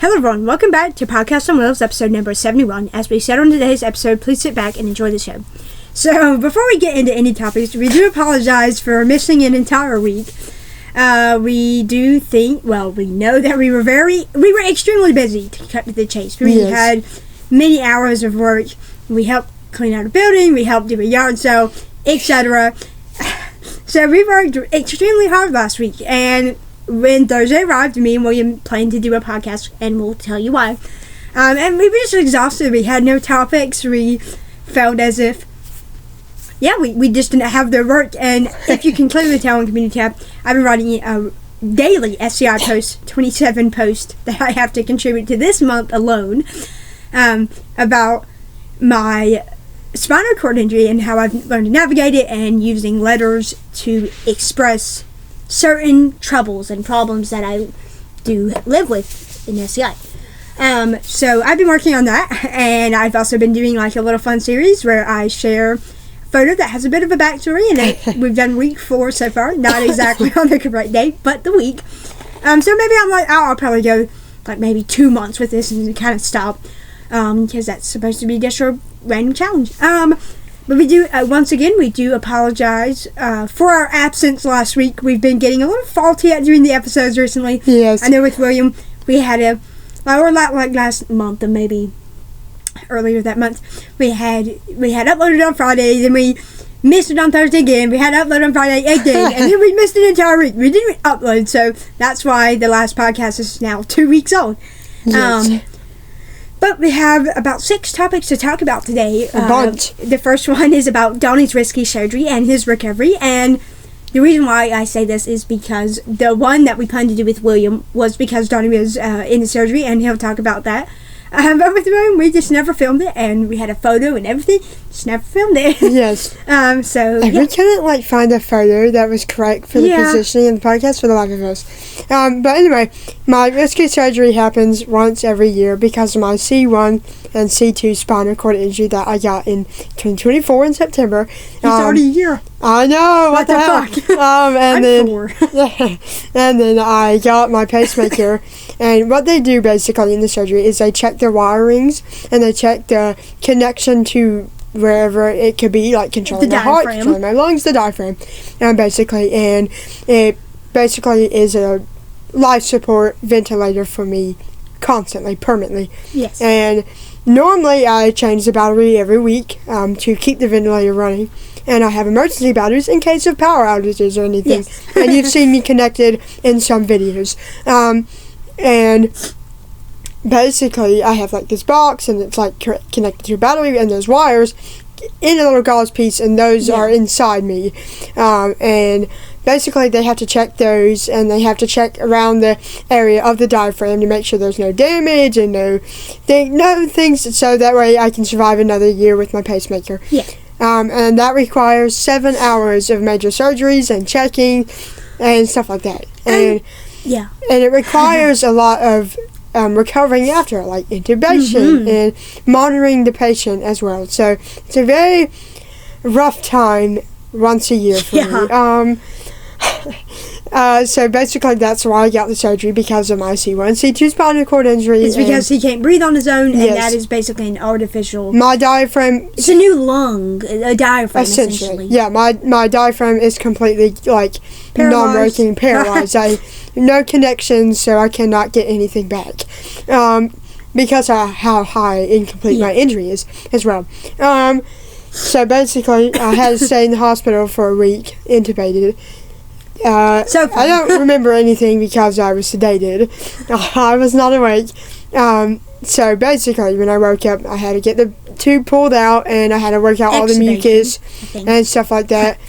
Hello everyone, welcome back to Podcast on Wheelz, episode number 71. As we said on today's episode, please sit back and enjoy the show. So, before we get into any topics, we do apologize for missing an entire week. We know that we were extremely busy, to cut to the chase. We had many hours of work. We helped clean out a building, we helped do a yard sale, etc. So, we worked extremely hard last week, and when Thursday arrived, me and William planned to do a podcast, and we'll tell you why. And we were just exhausted. We had no topics. We felt as if, we just didn't have the work. And if you can clearly tell in Community tab, I've been writing a daily SCI post, 27 posts that I have to contribute to this month alone, about my spinal cord injury and how I've learned to navigate it and using letters to express certain troubles and problems that I do live with in SCI. So I've been working on that, and I've also been doing like a little fun series where I share a photo that has a bit of a backstory, and we've done week 4 so far, not exactly on the correct date, but the week. So maybe I'll probably go like maybe 2 months with this and kind of stop, because that's supposed to be just a random challenge. But we do, once again, we do apologize for our absence last week. We've been getting a little faulty at doing the episodes recently. Yes. I know with William, we had like last month, and maybe earlier that month, we had uploaded on Friday, then we missed it on Thursday again, we had uploaded on Friday again, and then we missed an entire week. We didn't upload, so that's why the last podcast is now 2 weeks old. Yes. But we have about 6 topics to talk about today. A bunch. The first one is about Donnie's risky surgery and his recovery. And the reason why I say this is because the one that we planned to do with William was because Donnie was in the surgery, and he'll talk about that. But with William, we just never filmed it, and we had a photo and everything, just never filmed it. Yes. We couldn't find a photo that was correct for the positioning in the podcast for the life of us. But anyway, my risky surgery happens once every year because of my C1 and C2 spinal cord injury that I got in 2024 in September. It's already a year. I know. What the fuck? And then I got my pacemaker. And what they do basically in the surgery is they check the wirings and they check the connection to wherever it could be, like controlling my heart, controlling my lungs, the diaphragm, and it basically is a life support ventilator for me constantly, permanently. Yes. And normally I change the battery every week to keep the ventilator running. And I have emergency batteries in case of power outages or anything. Yes. And you've seen me connected in some videos. And basically, I have this box, and it's connected to a battery, and there's wires in a little gauze piece, and those are inside me. And basically, they have to check those, and they have to check around the area of the diaphragm to make sure there's no damage and no things, so that way I can survive another year with my pacemaker. Yeah. And that requires 7 hours of major surgeries and checking and stuff like that. And it requires a lot of recovering after, like intubation and monitoring the patient as well. So it's a very rough time once a year for me. So basically that's why I got the surgery, because of my C1, C2 spinal cord injury. It's because he can't breathe on his own, and that is basically an artificial... My diaphragm... It's a new lung, a diaphragm, essentially. Yeah, my diaphragm is completely, non-working, paralyzed. No connections, so I cannot get anything back. Because of how high incomplete my injury is, as well. So basically, I had to stay in the hospital for a week, intubated. I don't remember anything because I was sedated. I was not awake. So basically, when I woke up, I had to get the tube pulled out, and I had to work out all the mucus and stuff like that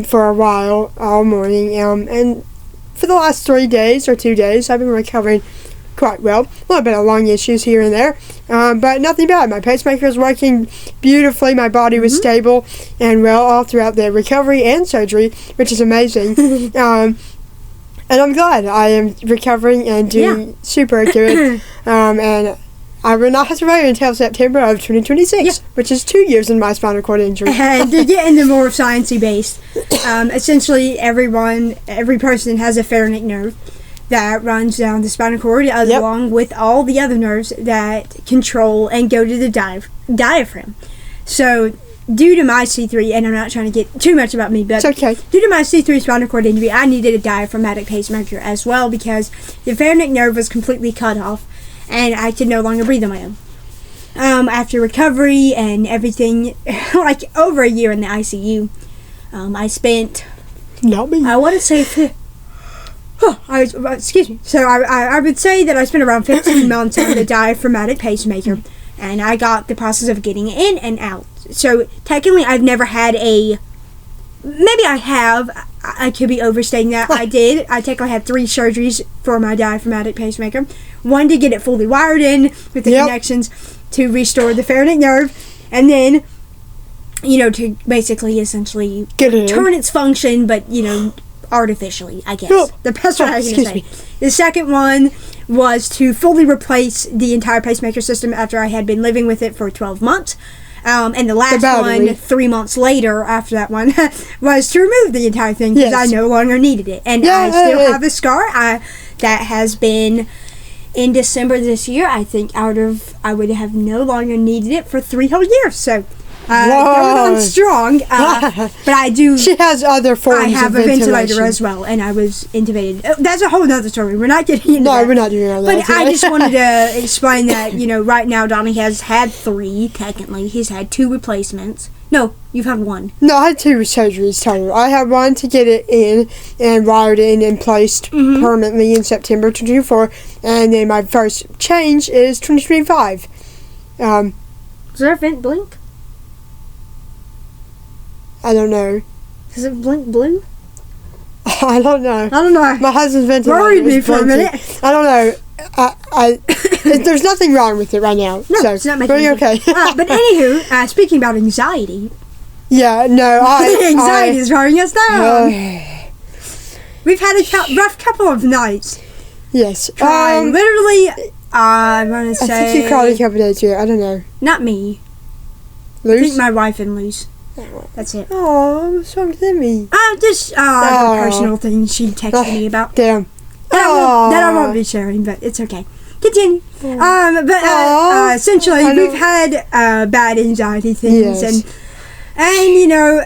for a while, all morning. And for the last 3 days or 2 days, I've been recovering quite well. A little bit of lung issues here and there, but nothing bad. My pacemaker is working beautifully. My body was stable and well all throughout the recovery and surgery, which is amazing. And I'm glad I am recovering and doing super good. And I will not have to wait until September of 2026, which is 2 years in my spinal cord injury. And to get into more sciencey based, essentially every person has a pharynx nerve. that runs down the spinal cord, along with all the other nerves that control and go to the diaphragm. So, due to my C3, and I'm not trying to get too much about me, but it's okay. Due to my C3 spinal cord injury, I needed a diaphragmatic pacemaker as well because the pharynx nerve was completely cut off, and I could no longer breathe on my own. After recovery and everything, like over a year in the ICU, I spent... Not me. I want to say... excuse me. So I would say that I spent around 15 months on the diaphragmatic pacemaker, and I got the process of getting it in and out. So technically, I've never had a. Maybe I have. I could be overstating that. I did. I technically had 3 surgeries for my diaphragmatic pacemaker. One to get it fully wired in with the connections to restore the pharynx nerve, and then, to basically essentially turn its function, but artificially, I guess. The best way I can say. The second one was to fully replace the entire pacemaker system after I had been living with it for 12 months. And the last one, 3 months later after that one, was to remove the entire thing because I no longer needed it. And I still have a scar that has been in December this year. I think I would have no longer needed it for 3 whole years. So, going on strong, but I do. She has other forms of I have a ventilator as well, and I was intubated. That's a whole other story. We're not getting into that. No, we're not doing all that. But I just wanted to explain that, right now Donnie has had 3, technically. He's had 2 replacements. No, you've had 1. No, I had 2 surgeries total. I had one to get it in and wired in and placed permanently in September 2024, and then my first change is 2025. Does our vent blink? I don't know. Does it blink blue? I don't know. My husband's ventilator worried me for a minute. I don't know. There's nothing wrong with it right now. No, so it's not making we're okay. But anywho, speaking about anxiety. Yeah, no, anxiety is wearing us down. We've had a rough couple of nights. Yes. Literally, I'm going to say... I think you cried a couple of days ago. I don't know. Not me. Luz? I think my wife and Luz. That's it. Oh, what's wrong with me? Just a personal thing she texted me about. Damn. That I won't be sharing, but it's okay. Continue. Essentially, we've had bad anxiety things, and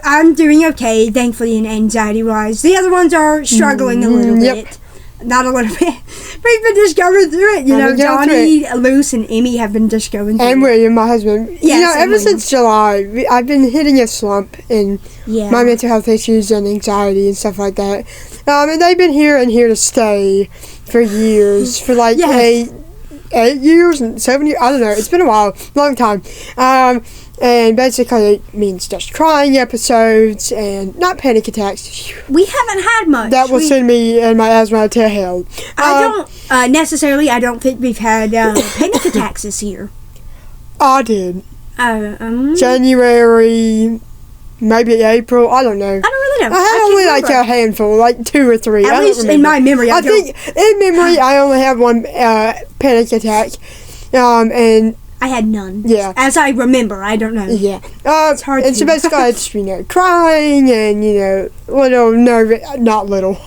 I'm doing okay, thankfully, in anxiety-wise. The other ones are struggling a little bit. Not a little bit. We've been just going through it. Johnny, Luce, and Amy have been just going through it. And William, my husband. Yes, ever since July, I've been hitting a slump in my mental health issues and anxiety and stuff like that. And they've been here to stay for years. For like 8 years and 7 years. I don't know. It's been a while. Long time. And basically it means just crying episodes and not panic attacks. We haven't had much. That will send me and my asthma to hell. I don't think we've had panic attacks this year. I did. January, maybe April, I don't know. I don't really know. I had only like a handful, like 2 or 3. At least in my memory. I think in memory I only have 1 panic attack. And I had none. Yeah. As I remember, I don't know. Yeah. It's hard and so basically it's, crying and, little nervous, not little,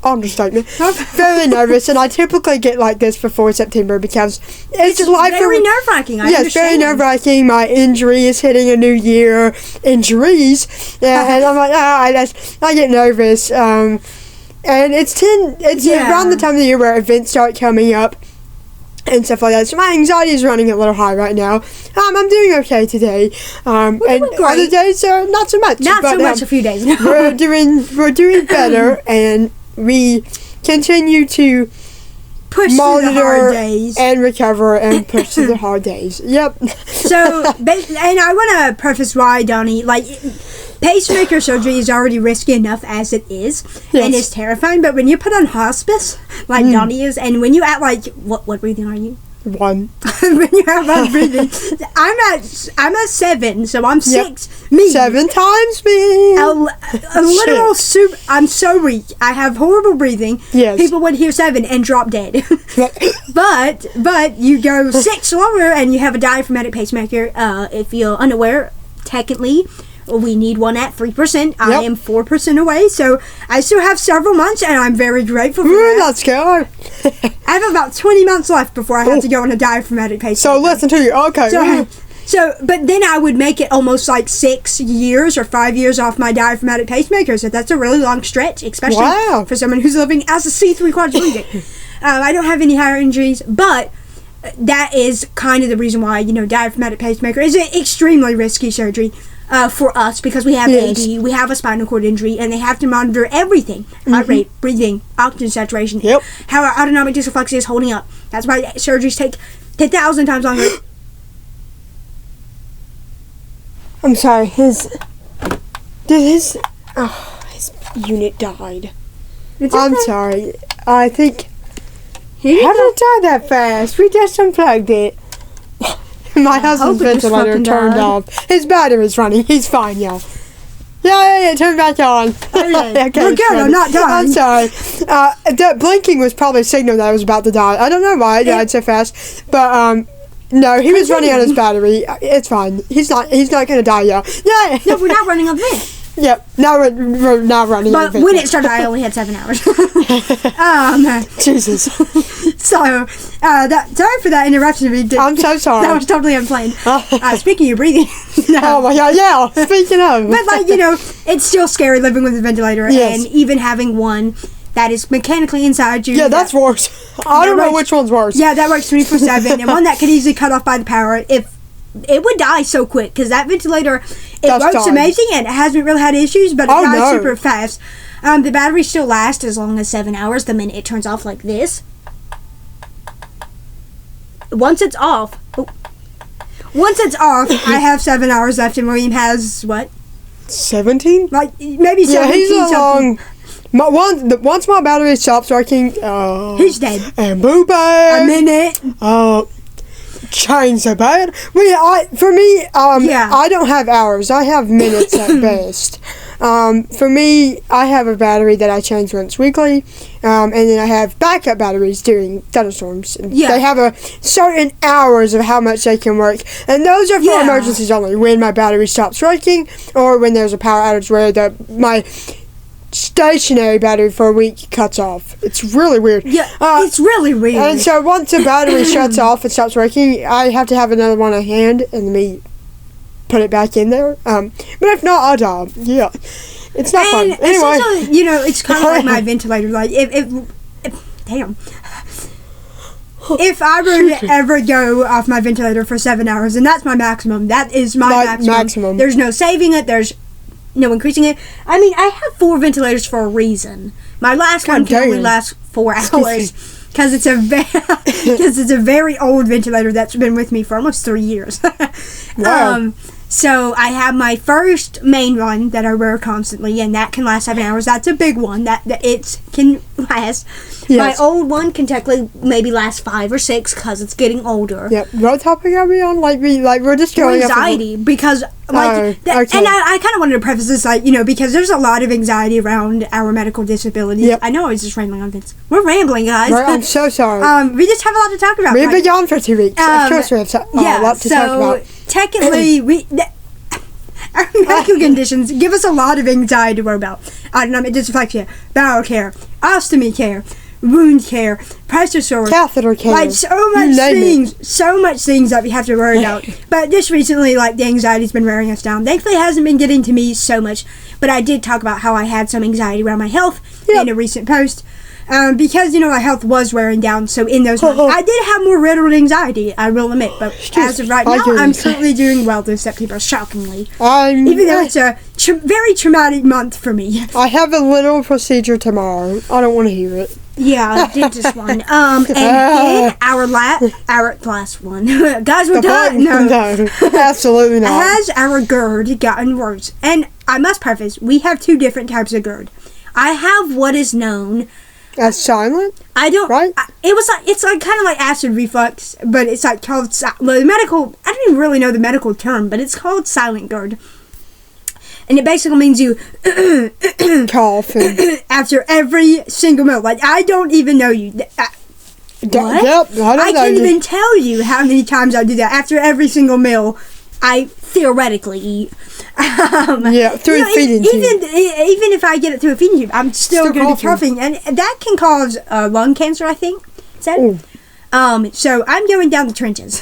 understatement, very nervous. And I typically get like this before September because it's very nerve-wracking. Yes, very nerve-wracking. My injury is hitting a new year. Injuries. And I'm like, I get nervous. And it's around the time of the year where events start coming up and stuff like that. So my anxiety is running a little high right now. I'm doing okay today. And other days not so much. Not so much a few days. we're doing better, and we continue to push through the hard days and recover and push through the hard days. Yep. So, and I want to preface why, Donnie, pacemaker surgery is already risky enough as it is, and it's terrifying. But when you put on hospice, like Donnie is, and when you act like what breathing are you? 1. When you have one breathing, I'm at 7, so I'm 6. Me 7 times me. A literal soup. I'm so weak. I have horrible breathing. Yes. People would hear 7 and drop dead. but you go 6 lower and you have a diaphragmatic pacemaker. If you're unaware, technically, We need one at 3%. I am 4% away, so I still have several months, and I'm very grateful for that. Let's go. I have about 20 months left before I have to go on a diaphragmatic pacemaker. So listen to you. Okay. But then I would make it almost like 6 years or 5 years off my diaphragmatic pacemaker. So that's a really long stretch, especially for someone who's living as a C3 quadriplegic. I don't have any heart injuries, but that is kind of the reason why, diaphragmatic pacemaker is an extremely risky surgery for us, because we have AD, we have a spinal cord injury, and they have to monitor everything. Heart rate, breathing, oxygen saturation, how our autonomic dysreflexia is holding up. That's why surgeries take 10,000 times longer. I'm sorry, his unit died. I'm sorry. I think... How did it die that fast? We just unplugged it. My husband's ventilator turned off. His battery's running. He's fine, y'all. Yeah, turn back on. Okay, we're good. I'm not done. I'm sorry. The blinking was probably a signal that I was about to die. I don't know why it died so fast, but no, he was running on his battery. It's fine. He's not going to die, y'all. Yeah. No, we're not running on this. Yep. Now we're not running. But when it started, I only had 7 hours. Jesus. So, sorry for that interruption. I'm so sorry. That was totally unplanned. Speaking of breathing. No. Oh my God! Yeah. Speaking of. But it's still scary living with a ventilator, and even having one that is mechanically inside you. Yeah, that's worse. I don't know which one's worse. Yeah, that works 24/7, and one that could easily cut off by the power if. It would die so quick, because that ventilator, works amazing, and it hasn't really had issues, but it dies super fast. The battery still lasts as long as 7 hours the minute it turns off like this. Once it's off, I have 7 hours left, and William has, what? 17? Like, maybe 17 Yeah, he's something. Once my battery stops working, he's dead. And boo bad. A minute. Change the bad. I don't have hours. I have minutes at best. For me, I have a battery that I change once weekly, and then I have backup batteries during thunderstorms. Yeah. They have a certain hours of how much they can work, and those are for emergencies only. When my battery stops working, or when there's a power outage where my stationary battery for a week cuts off. It's really weird. Yeah, it's really weird. And so once the battery shuts off and stops working, I have to have another one on hand and me put it back in there. But if not, I'll die. Yeah, it's not fun. Anyway, it's it's kind of like my ventilator. Like if I were to ever go off my ventilator for 7 hours, and that's my maximum. That is my maximum. There's no saving it. There's no increasing it. I mean, I have 4 ventilators for a reason. My last one can only last 4 hours because it's a very old ventilator that's been with me for almost 3 years. Wow. So I have my first main one that I wear constantly, and that can last 7 hours. That's a big one that it can last. Yes. My old one can technically maybe last 5 or 6 because it's getting older. Yep. What topic are we on? We're just going anxiety because and I kind of wanted to preface this because there's a lot of anxiety around our medical disabilities. Yep. I know I was just rambling on this. We're rambling, guys. I'm so sorry. We just have a lot to talk about. We've been gone for 2 weeks. Of course we have a lot to talk about. Technically, our medical conditions give us a lot of anxiety to worry about. Autonomic dyslexia, bowel care, ostomy care, wound care, pressure sores, catheter care, like so much things that we have to worry about. But just recently, the anxiety's been wearing us down. Thankfully, it hasn't been getting to me so much. But I did talk about how I had some anxiety around my health in a recent post. Because my health was wearing down, so in those months, I did have more riddled anxiety, I will admit, but as of right now, I'm currently doing well this September, shockingly. Even though it's a very traumatic month for me. I have a little procedure tomorrow. I don't want to hear it. Yeah, dentist one. And then our last one. Guys, we're done. No, absolutely not. Has our GERD gotten worse? And I must preface, we have 2 different types of GERD. I have what is known as silent? I don't. Right? It's kind of like acid reflux, but it's called the medical. I don't even really know the medical term, but it's called silent GERD, and it basically means you cough after every single meal. I don't even know you. What? Yep, I can't even tell you how many times I do that after every single meal. I theoretically eat. Through a feeding tube. Even if I get it through a feeding tube, I'm still going to be coughing, and that can cause lung cancer, I think. So I'm going down the trenches.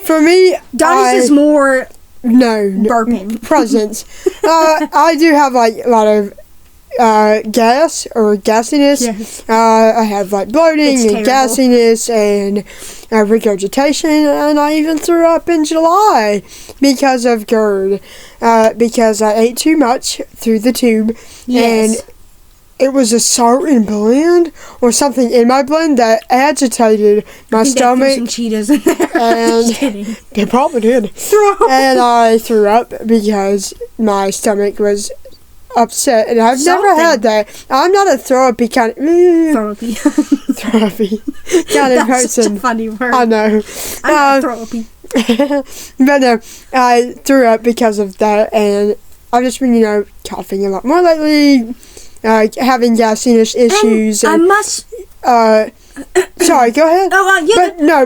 For me, Donnie's is more burping presence. I do have like a lot of gas or gassiness. Yes. I have like bloating and gassiness and regurgitation, and I even threw up in July because of GERD, because I ate too much through the tube. Yes. And it was a certain blend or something in my blend that agitated my stomach. Some Cheetos in there. And they probably did. And I threw up because my stomach was upset, and I've never had that. I'm not a throw-uppy kind of throw-uppy kind of person. Such a funny word. I know. I'm not throw-uppy. But no, I threw up because of that, and I've just been, coughing a lot more lately, having gassiness issues. I must. Sorry, go ahead. But no,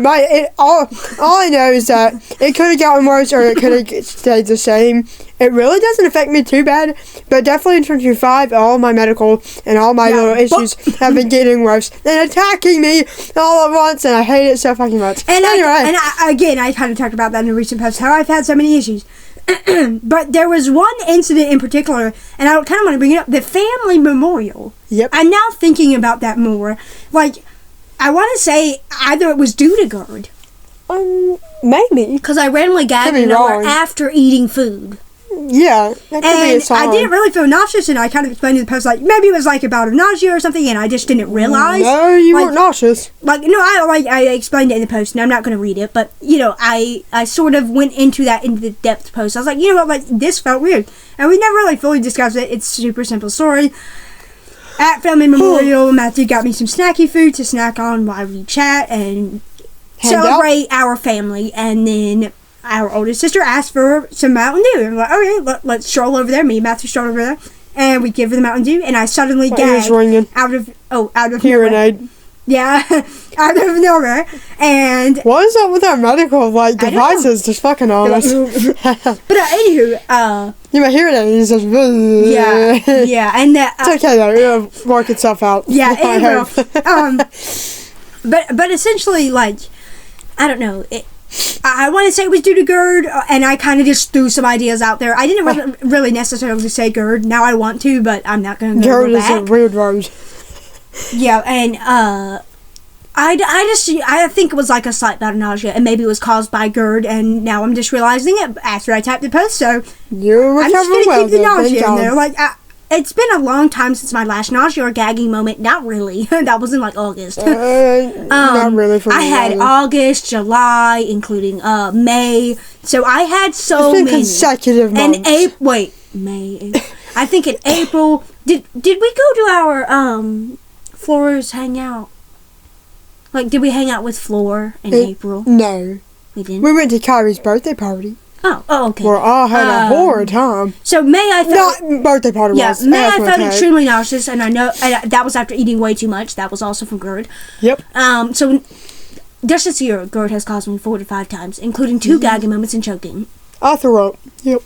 all I know is that it could have gotten worse or it could have stayed the same. It really doesn't affect me too bad, but definitely in 2025, all my medical and all my little issues have been getting worse and attacking me all at once, and I hate it so fucking much. And I kind of talked about that in a recent post, how I've had so many issues. But there was one incident in particular, and I kind of want to bring it up, the family memorial. Yep. I'm now thinking about that more. Like, I want to say either it was due to GERD. Maybe. Because I randomly gagged after eating food. Yeah, that could be a sign. I didn't really feel nauseous, and I kind of explained in the post, like, maybe it was like a bout of nausea or something, and I just didn't realize. No, you weren't nauseous. I explained it in the post, and I'm not going to read it, but, I sort of went into the depth post. I was like, this felt weird. And we never really fully discussed it. It's a super simple story. At Family Memorial, Matthew got me some snacky food to snack on while we chat and celebrate our family, and then our oldest sister asked for some Mountain Dew. And we're like, okay, let's stroll over there. Me and Matthew strolled over there, and we give her the Mountain Dew, and I suddenly gagged out of hearing nowhere. aid. Yeah, out of nowhere. And what is up with our medical devices? Just fucking honest. But anywho, my hearing aid is just and that it's okay though. It'll work itself out. Yeah, it will. But essentially, I don't know. I want to say it was due to GERD, and I kind of just threw some ideas out there. I didn't really necessarily say GERD. Now I want to, but I'm not going to go GERD back. is a weird word. Yeah, and I think it was like a slight bout of nausea, and maybe it was caused by GERD, and now I'm just realizing it after I typed the post, so you're I'm just going to keep the nausea in there. It's been a long time since my last nausea or gagging moment. Not really. That was in August. Not really for me. I had August, July, including May. So I had so many consecutive months. And May. I think in April. Did we go to our Flora's hangout? Did we hang out with Floor in April? No. We didn't. We went to Kyrie's birthday party. Oh, okay. Where I had a horrid time. So May I felt... Not birthday party was. Yeah, May I felt extremely nauseous, and I know that was after eating way too much. That was also from GERD. Yep. So just this year, GERD has caused me 4 to 5 times, including 2 gagging moments and choking. I threw up. Yep.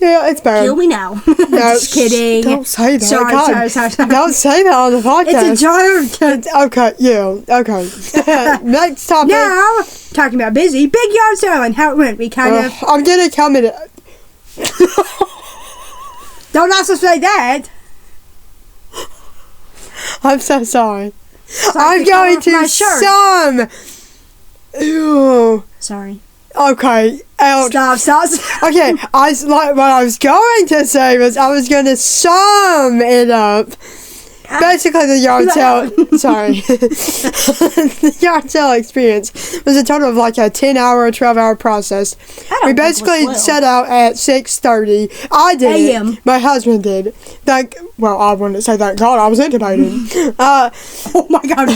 Yeah, it's bad. Kill me now. No, just kidding. Don't say that. Sorry. Don't say that on the podcast. It's a joke. Okay, yeah, okay. Next topic. Now, talking about busy, big yard sale and how it went. We kind of... I'm gonna come in... Don't also say that. I'm so sorry. I'm going to some... Ew. Sorry. Okay. Stop. Okay, what I was going to say was I was going to sum it up. Basically, the yard sale... Sorry. The yard sale experience was a total of a 10-hour, 12-hour process. We basically set out at 6:30. I did. AM. My husband did. I wouldn't say thank God. I was intubated. Oh my God.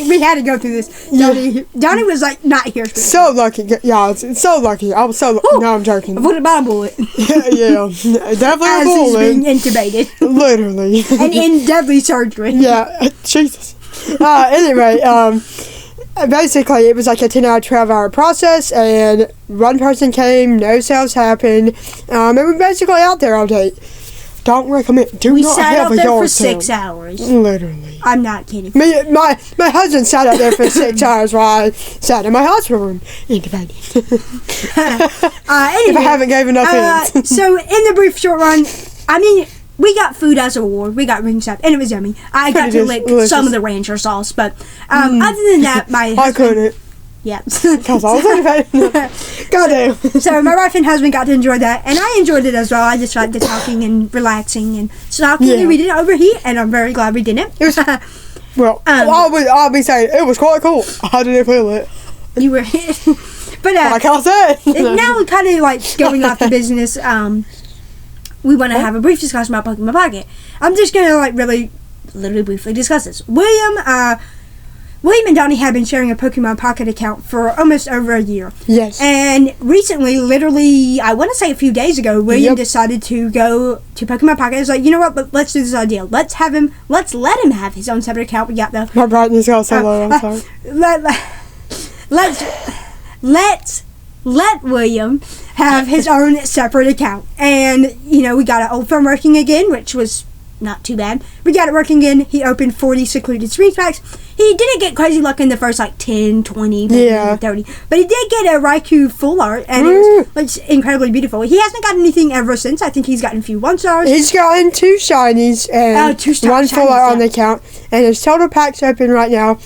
We had to go through this. Donnie was not here. So lucky. Yeah, so lucky. I was so lucky. No, I'm joking. What about a bullet? Yeah. Definitely As a bullet. he's being intubated. Literally. And in deadly surgery. Yeah. Jesus. Anyway, basically, it was like a 10-hour, 12-hour process, and one person came, no sales happened, and we were basically out there all day. Don't recommend. Do we not sat have out a there yard for sale. 6 hours. Literally. I'm not kidding. My husband sat out there for 6 hours while I sat in my hospital room independent. Anyway, if I haven't gave enough hints. So, in the brief short run, I mean, we got food as a reward. We got wings up, and it was yummy. I got to lick some of the rancher sauce, but other than that, my husband, I couldn't. Yeah. Because I was independent. Goddamn. So my wife and husband got to enjoy that, and I enjoyed it as well. I just liked the talking and relaxing and talking, and we didn't overheat, and I'm very glad we didn't. It was, well, I'll be saying, it was quite cool. I didn't feel it. You were... But like I said. Now kind of like going off the business, we want to have a brief discussion about Pokemon Pocket. I'm just going to like really, literally briefly discuss this. William and Donnie have been sharing a Pokemon Pocket account for almost over a year. Yes. And recently, literally, I want to say a few days ago, William decided to go to Pokemon Pocket. He was like, you know what, let's do this idea. Let's let him have his own separate account. We got the... My brightness got so low, I'm sorry. Let William have his own separate account. And, we got an old phone working again, which was not too bad. We got it working again. He opened 40 secluded stream packs. He didn't get crazy luck in the first 10, 20, maybe 30. But he did get a Raikou full art, and it was incredibly beautiful. He hasn't gotten anything ever since. I think he's gotten a few 1-stars. He's gotten 2 shinies and 1 full art on the account. And his total packs open right now,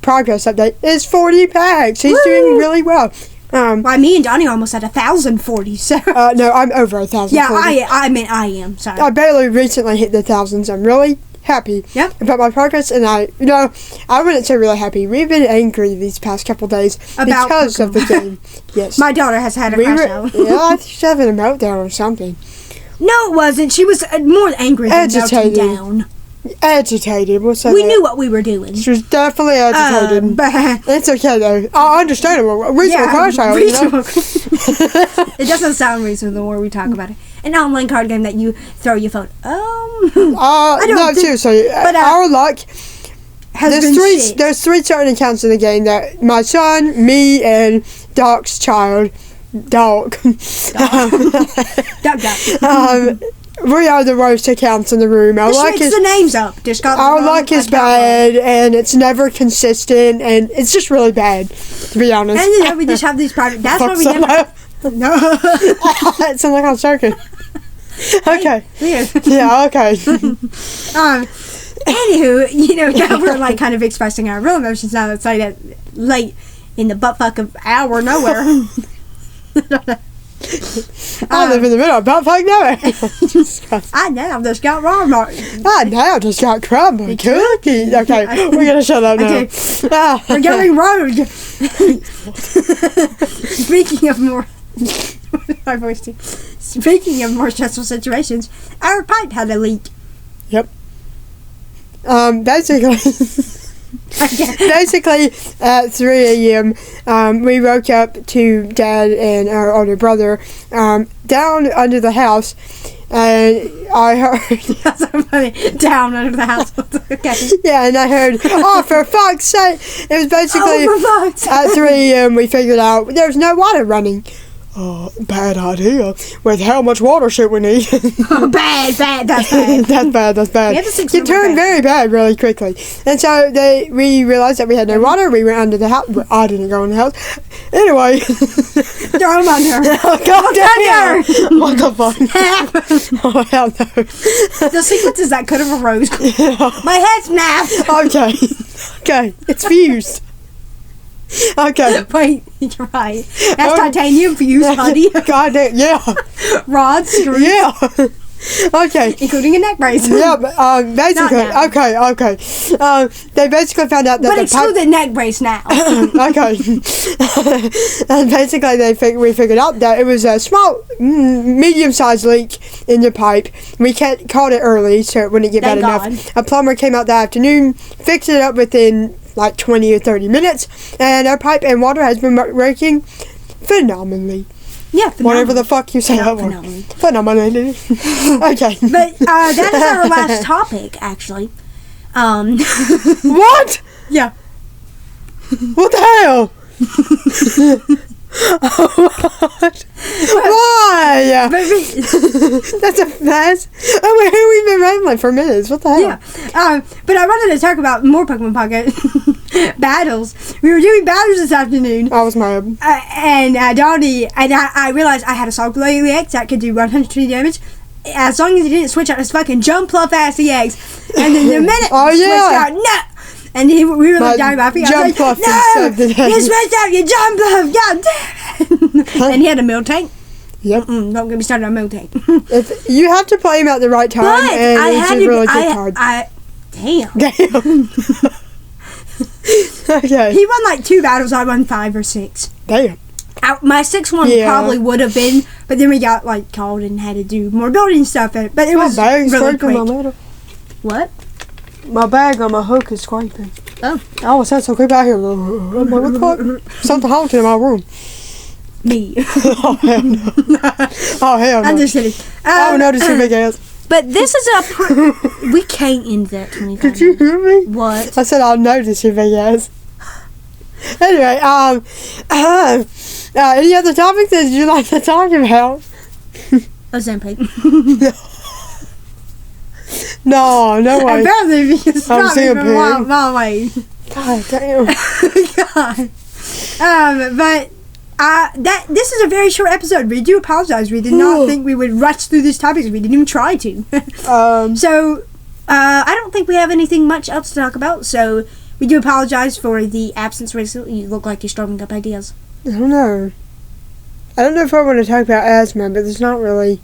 progress update, is 40 packs. He's doing really well. Me and Donnie almost had 1,040. So no, I'm over 1,040. Yeah, I am. Sorry. I barely recently hit the thousands. I'm really happy about my progress, and I wouldn't say really happy. We've been angry these past couple days because of the game. Yes, my daughter has had a crash out. Yeah, I think she's having a meltdown or something. No, it wasn't. She was more angry than melting down. Agitated. We knew what we were doing. She was definitely agitated. It's okay though. Understandable. Reasonable crash out. It doesn't sound reasonable the more we talk about it. An online card game that you throw your phone. Seriously. But our luck has been shit. There's 3 certain accounts in the game that my son, me, and Doc's child, Doc. We are the worst accounts in the room. Our luck is the names up. Our luck is bad, and it's never consistent, and it's just really bad, to be honest. And we just have these private. That's why we never. No. It sounds like I'm joking. Okay. Weird. Yeah. Okay. Anywho, now we're like kind of expressing our real emotions now. It's like that late in the buttfuck of hour nowhere. I live in the middle of buttfuck nowhere. I now just got Walmart. I now just got crumbly cookies. Okay, we're gonna shut up now. Okay. We're going rogue. Speaking of more... my voice too. Speaking of more stressful situations, our pipe had a leak. Yep. Basically, at 3 a.m., we woke up to Dad and our older brother down under the house, and I heard... That's so funny. Down under the house. Okay. Yeah, and I heard, oh, for fuck's sake! It was basically, at 3 a.m., we figured out there's no water running. Oh, bad idea. With how much water should we need? Bad. That's bad. That's bad. It turned very bad really quickly. And so we realized that we had no water. We went under the house. I didn't go in the house. Anyway. Throw him under. Oh, God damn. What the fuck? Oh, hell no. The sequences that could have arose. Yeah. My head snapped. Okay. It's fused. Okay. Wait, you're right. That's titanium fused, honey. God damn, yeah. Rod, screws. Yeah. Okay. Including a neck brace. Yeah, but basically, okay. They basically found out that but exclude the neck brace now. Okay. And basically, we figured out that it was a small, medium-sized leak in the pipe. We caught it early, so it wouldn't get bad enough. A plumber came out that afternoon, fixed it up within 20 or 30 minutes, and our pipe and water has been working phenomenally. Yeah, whatever the fuck you say. Phenomenally. Okay. But that is our last topic, actually. What? Yeah. What the hell? Oh, God. Why? That's a mess. Oh, wait, we've been rambling for minutes. What the hell? Yeah. But I wanted to talk about more Pokemon Pocket battles. We were doing battles this afternoon. I was mad. And Donnie, and I realized I had a Soul Blade EX that could do 120 damage. As long as he didn't switch out his fucking Jump Fluff ass EX. And then the minute he switched out, no! And we were like dying laughing. Jump Fluff no! You switched out your Jump Fluff! God damn it! And he had a Miltank. Yep. Don't get me started on Miltank. If you have to play him at the right time, But and I it's had a to. really good card. Damn. Okay. He won like 2 battles. I won 5 or 6. Damn. My 6th one probably would have been, but then we got like called and had to do more building stuff. But it was really quick. What? My bag on my hook is scraping. Oh, it sounds so creepy out here. I'm like, what the fuck? Something haunted in my room. Me. Oh, hell no. Oh, hell no. I'm just kidding. Oh, no, this is big ass. But this is we can't end that 25. Did you hear me? What? I said I'll notice your big ass. Anyway, any other topics that you'd like to talk about? Ozempic. No way. Apparently, because I'm seeing from a mile away. God damn. God. But this is a very short episode. We do apologize. We did not think we would rush through these topics. We didn't even try to. So, I don't think we have anything much else to talk about. So, we do apologize for the absence recently. You look like you're storming up ideas. I don't know if I want to talk about asthma, but there's not really.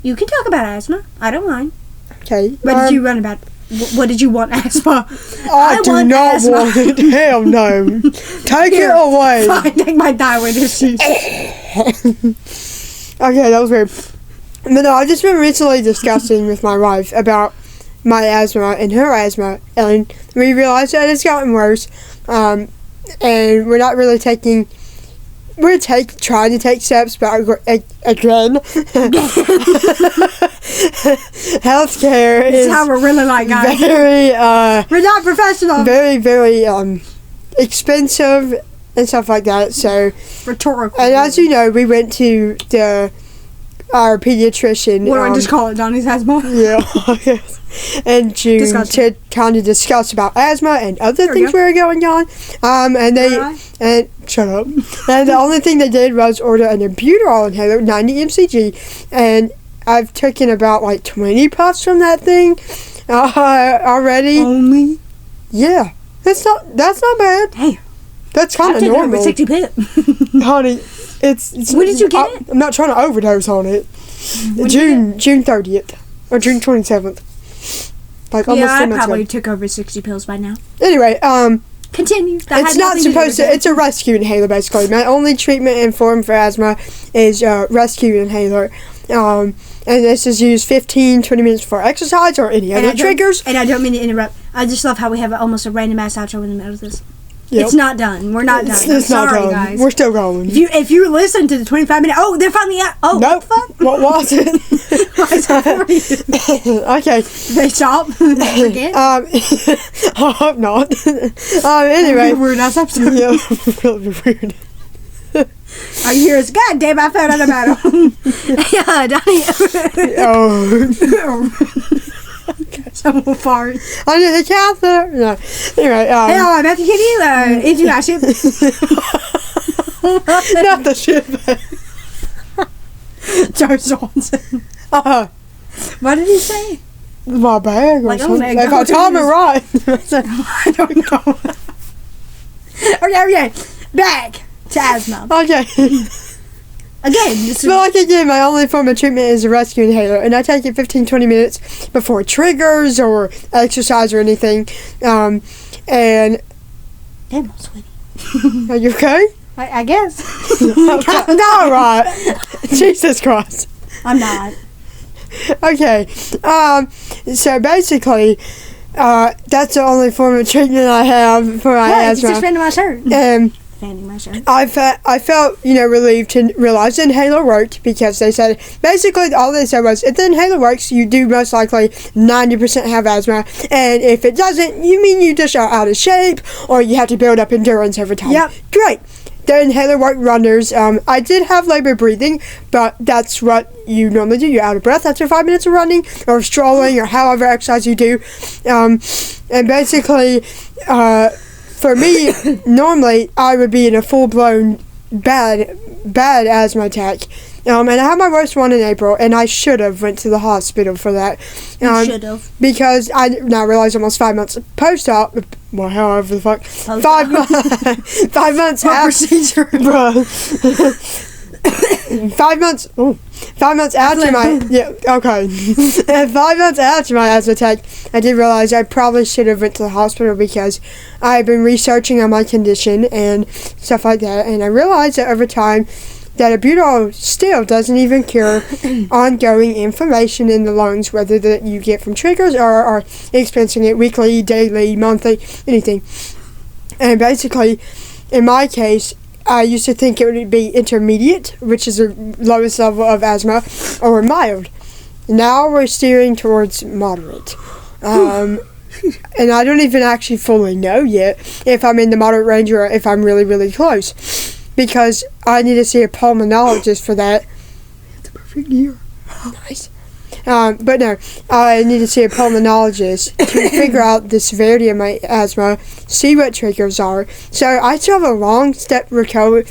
You can talk about asthma. I don't mind. Okay. What did you run about? What did you want asthma? I do not asthma. want it. Hell no. Take it away. Fine, take my thyroid issues. Okay, that was weird. But no, I've just been recently discussing with my wife about my asthma and her asthma, and we realized that it's gotten worse. And we're not really taking. We're trying to take steps, but again, healthcare is how we're really like, guys. Very, we're not professional. Very, very expensive and stuff like that. So rhetorical. And as you know, we went to our pediatrician. What do I just call it? Johnny's asthma. Yeah, in June to kind of discuss about asthma and other things were going on. And shut up. And the only thing they did was order an albuterol inhaler, 90 mcg, and I've taken about like 20 puffs from that thing already. Only? Yeah, that's not bad. Hey, that's kind of normal. Over 60 pip. Honey, it's. When did you get it? I'm not trying to overdose on it. June 30th or June 27th. Like almost 2 months I probably ago. took over 60 pills by now. Anyway, continue. It's not supposed to. It's a rescue inhaler, basically. My only treatment and form for asthma is rescue inhaler. And this is used 15-20 minutes before exercise or any other triggers. And I don't mean to interrupt. I just love how we have almost a random ass outro in the middle of this. Yep. It's not done. We're not done. It's not sorry, done. guys. We're still going. If you listen to the 25-minute, they're finally out. Oh, nope. What was it? Okay. They stop. Forget. I hope not. Anyway. Weird ass episode. Yeah, really weird. All you hear is, God damn, I found out about him. Yeah, Donnie. Someone fart. Under the catheter. No. Anyway. Hey, I'm about to give you into my ship. Not the ship. Joe Swanson. What did he say? My bag or something. If I time it right. I don't know. Okay. Back to asthma. Okay. Again, my only form of treatment is a rescue inhaler, and I take it 15-20 minutes before triggers or exercise or anything. And damn, I'm sweaty. Are you okay? I guess. All right. Jesus Christ. I'm not. Okay. So basically, that's the only form of treatment I have for my asthma. Just ran to my shirt. fanning myself. I felt, relieved to realize the inhaler worked, because they said, basically all they said was, if the inhaler works, you do most likely 90% have asthma, and if it doesn't, you just are out of shape, or you have to build up endurance over time. Yep. Great. The inhaler worked wonders. I did have labor breathing, but that's what you normally do. You're out of breath after 5 minutes of running, or strolling, or however exercise you do. And basically, for me, normally I would be in a full-blown bad asthma attack. And I had my worst one in April, and I should have went to the hospital for that. You should have. Because I now realize almost 5 months post-op, well, however the fuck, 5 months after, bro. 5 months, 5 months after my, 5 months after my asthma attack, I did realize I probably should have went to the hospital, because I've been researching on my condition and stuff like that, and I realized that over time, that albuterol still doesn't even cure ongoing inflammation in the lungs, whether that you get from triggers or are experiencing it weekly, daily, monthly, anything. And basically, in my case, I used to think it would be intermediate, which is the lowest level of asthma, or mild. Now we're steering towards moderate. And I don't even actually fully know yet if I'm in the moderate range or if I'm really, really close. Because I need to see a pulmonologist for that. That's a perfect year. Nice. But no, I need to see a pulmonologist to figure out the severity of my asthma, see what triggers are. So I still have a long step recovery.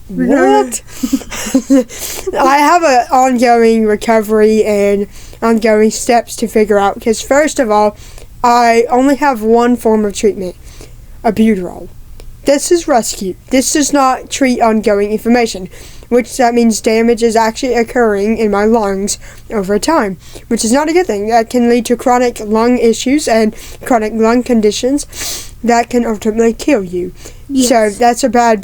What? I have an ongoing recovery and ongoing steps to figure out. Because first of all, I only have one form of treatment, albuterol. This is rescue. This does not treat ongoing inflammation, which that means damage is actually occurring in my lungs over time, which is not a good thing. That can lead to chronic lung issues and chronic lung conditions that can ultimately kill you. Yes. So that's a bad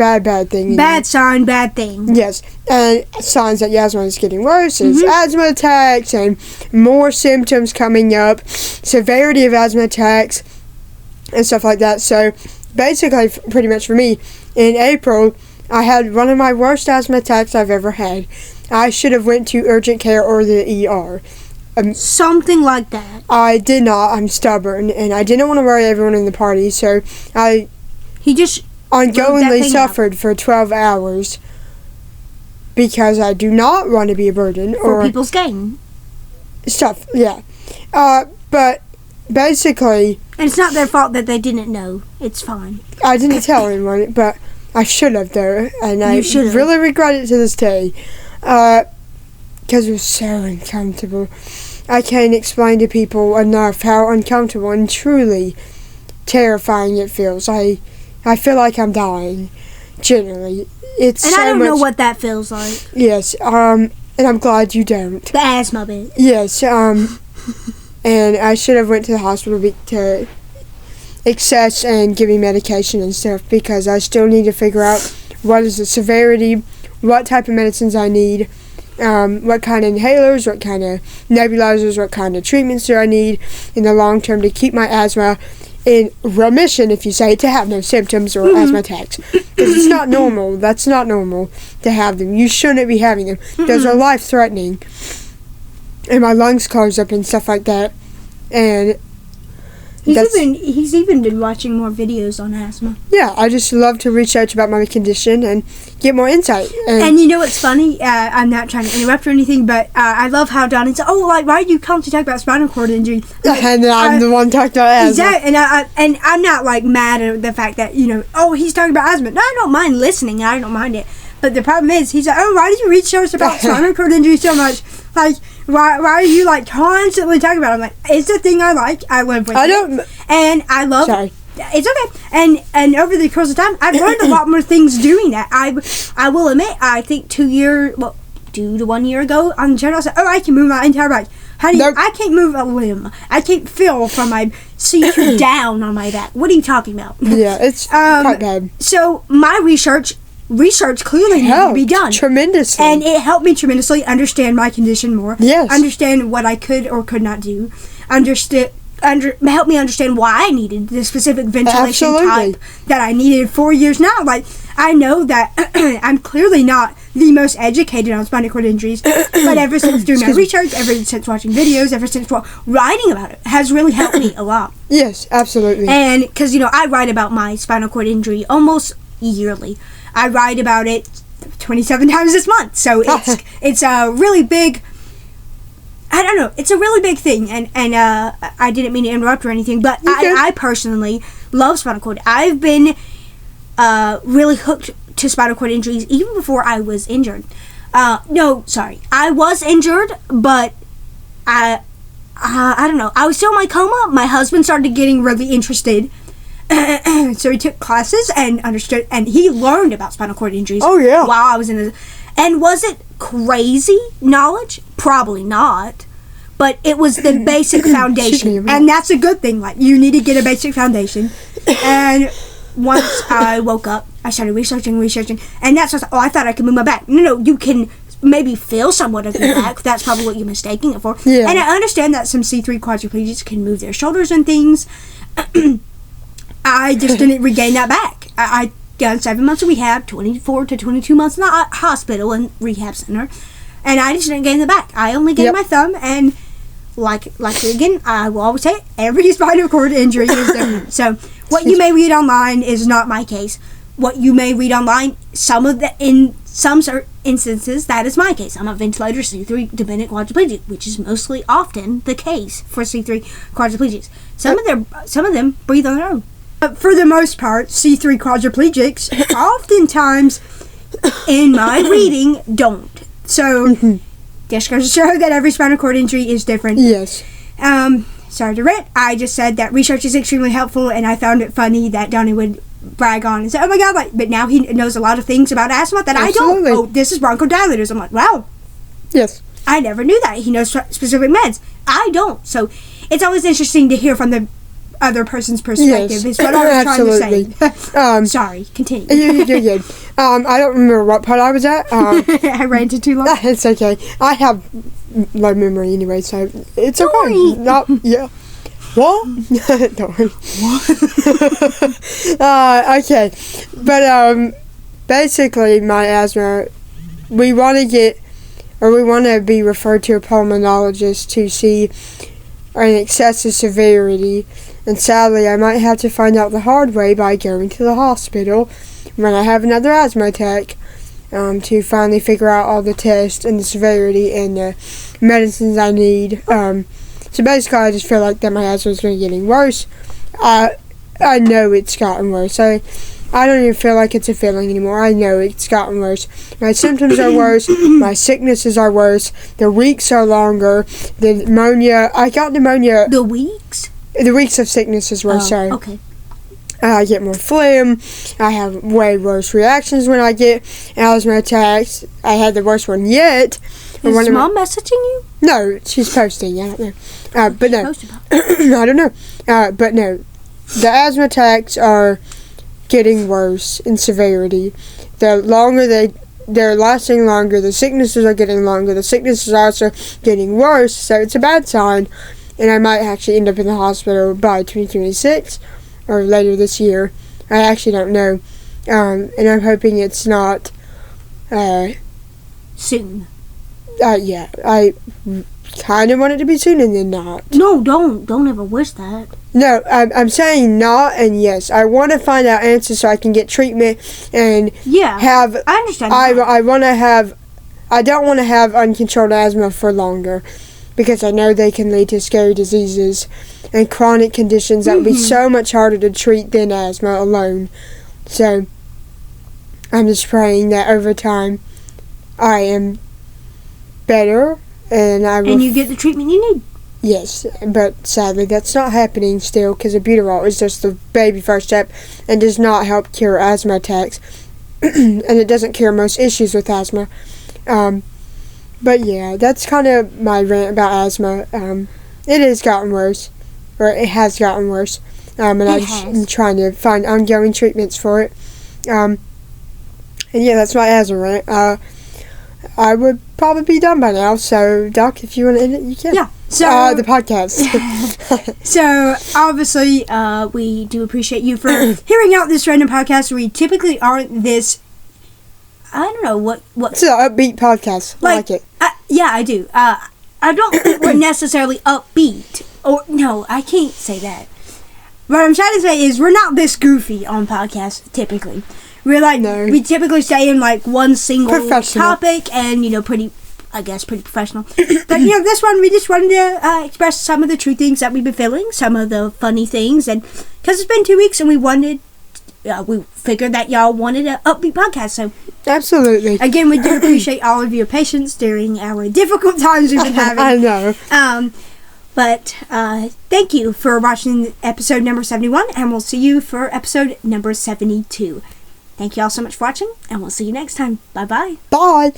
thing. Bad sign, bad thing. Yes. And signs that your asthma is getting worse is asthma attacks and more symptoms coming up, severity of asthma attacks, and stuff like that. So basically, pretty much for me, in April, I had one of my worst asthma attacks I've ever had. I should have went to urgent care or the ER. Something like that. I did not. I'm stubborn, and I didn't want to worry everyone in the party, so He just ongoingly suffered for 12 hours because I do not want to be a burden. For people's gain. Stuff, yeah. But basically... And it's not their fault that they didn't know. It's fine. I didn't tell anyone, but I should have, though. And I really regret it to this day. Because it was so uncomfortable. I can't explain to people enough how uncomfortable and truly terrifying it feels. I feel like I'm dying. Generally. It's and I don't know what that feels like. Yes, and I'm glad you don't. The asthma bit. Yes, and I should have went to the hospital to access and give me medication and stuff, because I still need to figure out what is the severity, what type of medicines I need, what kind of inhalers, what kind of nebulizers, what kind of treatments do I need in the long term to keep my asthma in remission, if you say, to have no symptoms or asthma attacks. Because it's not normal. That's not normal to have them. You shouldn't be having them. Those are life-threatening. And my lungs close up and stuff like that. And he's even been watching more videos on asthma. Yeah, I just love to research about my condition and get more insight. And you know what's funny? I'm not trying to interrupt or anything, but I love how Donnie said, "Oh, like, why are you constantly talking about spinal cord injury?" Like, and I'm the one talking about asthma. Exactly. And I'm not like mad at the fact that he's talking about asthma. No, I don't mind listening. I don't mind it. But the problem is, he's like, "Oh, why did you research about spinal cord injury so much? Like, why are you like constantly talking about it?" I'm like, it's a thing I like. I live with it. And I love. Sorry. It's okay. And over the course of time, I've learned a lot more things doing that. I will admit, I think 2 to 1 year ago on the channel, I said, "Oh, I can move my entire body." I can't move a limb. I can't feel from my seat down on my back. What are you talking about? Yeah, it's quite bad. So my research clearly needed to be done tremendously, and it helped me tremendously understand my condition more. Yes, understand what I could or could not do. Help me understand why I needed the specific ventilation type that I needed 4 years now. Like, I know that I'm clearly not the most educated on spinal cord injuries, but ever since doing my research, ever since watching videos, ever since writing about it, has really helped me a lot. Yes, absolutely. And because, I write about my spinal cord injury almost yearly. I write about it 27 times this month. So it's a really big, I don't know, it's a really big thing. And I didn't mean to interrupt or anything, but I personally love spinal cord. I've been really hooked to spinal cord injuries even before I was injured. No, sorry. I was injured, but I don't know. I was still in my coma. My husband started getting really interested. So he took classes and understood, and he learned about spinal cord injuries. Oh, yeah. While I was in the... And was it crazy knowledge? Probably not. But it was the basic foundation. And that's a good thing. Like, you need to get a basic foundation. And once I woke up, I started researching, and that's just, I thought I could move my back. No, you can maybe feel somewhat of your back. That's probably what you're mistaking it for. Yeah. And I understand that some C3 quadriplegics can move their shoulders and things. I just didn't regain that back. I got 7 months of rehab, 24 to 22 months in the hospital and rehab center, and I just didn't gain the back. I only gained my thumb, and like again, I will always say, every spinal cord injury is different. So what you may read online is not my case. What you may read online, in some instances, that is my case. I'm a ventilator C3 dependent quadriplegic, which is mostly often the case for C3 quadriplegics. Some of them breathe on their own. But for the most part, C3 quadriplegics oftentimes, in my reading, don't. So, just goes to show that every spinal cord injury is different. Yes. Sorry to rant. I just said that research is extremely helpful, and I found it funny that Donnie would brag on and say, oh my god, but now he knows a lot of things about asthma that Absolutely. I don't. Oh, this is bronchodilators. I'm like, wow. Yes. I never knew that. He knows specific meds. I don't. So, it's always interesting to hear from the other person's perspective. Yes. Is what I was trying to say. Sorry, continue. You're good. I don't remember what part I was at. I ranted too long. It's okay. I have low memory anyway, so it's Don't okay. worry. No, yeah. What? Don't worry. Okay. But basically, my asthma, we want to be referred to a pulmonologist to see an excessive severity. And sadly, I might have to find out the hard way by going to the hospital when I have another asthma attack to finally figure out all the tests and the severity and the medicines I need. So basically, I just feel like that my asthma is going to be getting worse. I know it's gotten worse. I don't even feel like it's a feeling anymore. I know it's gotten worse. My symptoms are worse. My sicknesses are worse. The weeks are longer. The pneumonia. I got pneumonia. The weeks? The weeks of sickness is worse, sorry. Okay. I get more phlegm. I have way worse reactions when I get asthma attacks. I had the worst one yet. Is Mom messaging you? No, she's posting. I don't know. But no. I don't know. But no. The asthma attacks are getting worse in severity. The longer they're lasting longer. The sicknesses are getting longer. The sicknesses are also getting worse. So it's a bad sign. And I might actually end up in the hospital by 2026 or later this year. I actually don't know. And I'm hoping it's not soon. Yeah, I kind of want it to be soon and then not. No, don't ever wish that. No, I'm saying not and yes. I want to find out answers so I can get treatment and have. I understand. I don't want to have uncontrolled asthma for longer. Because I know they can lead to scary diseases and chronic conditions that would be so much harder to treat than asthma alone. So, I'm just praying that over time, I am better and I will... And you get the treatment you need. Yes, but sadly that's not happening still because albuterol is just the baby first step and does not help cure asthma attacks. And it doesn't cure most issues with asthma. But yeah, that's kind of my rant about asthma. It has gotten worse, or it has gotten worse, and I'm trying to find ongoing treatments for it. And yeah, that's my asthma rant. I would probably be done by now, so Doc, if you want to end it, you can. Yeah, So the podcast. So obviously, we do appreciate you for hearing out this random podcast. We typically aren't this. I don't know what. It's an upbeat podcast. I like it. Yeah, I do. I don't think we're necessarily upbeat. Or no, I can't say that. What I'm trying to say is we're not this goofy on podcasts typically. We're like we typically stay in like one single topic and pretty professional. But this one we just wanted to express some of the true things that we've been feeling, some of the funny things, and because it's been 2 weeks and we figured that y'all wanted an upbeat podcast. So absolutely, again, we do appreciate all of your patience during our difficult times we've been having. I know. But thank you for watching episode number 71, and we'll see you for episode number 72. Thank you all so much for watching, and we'll see you next time. Bye-bye. Bye.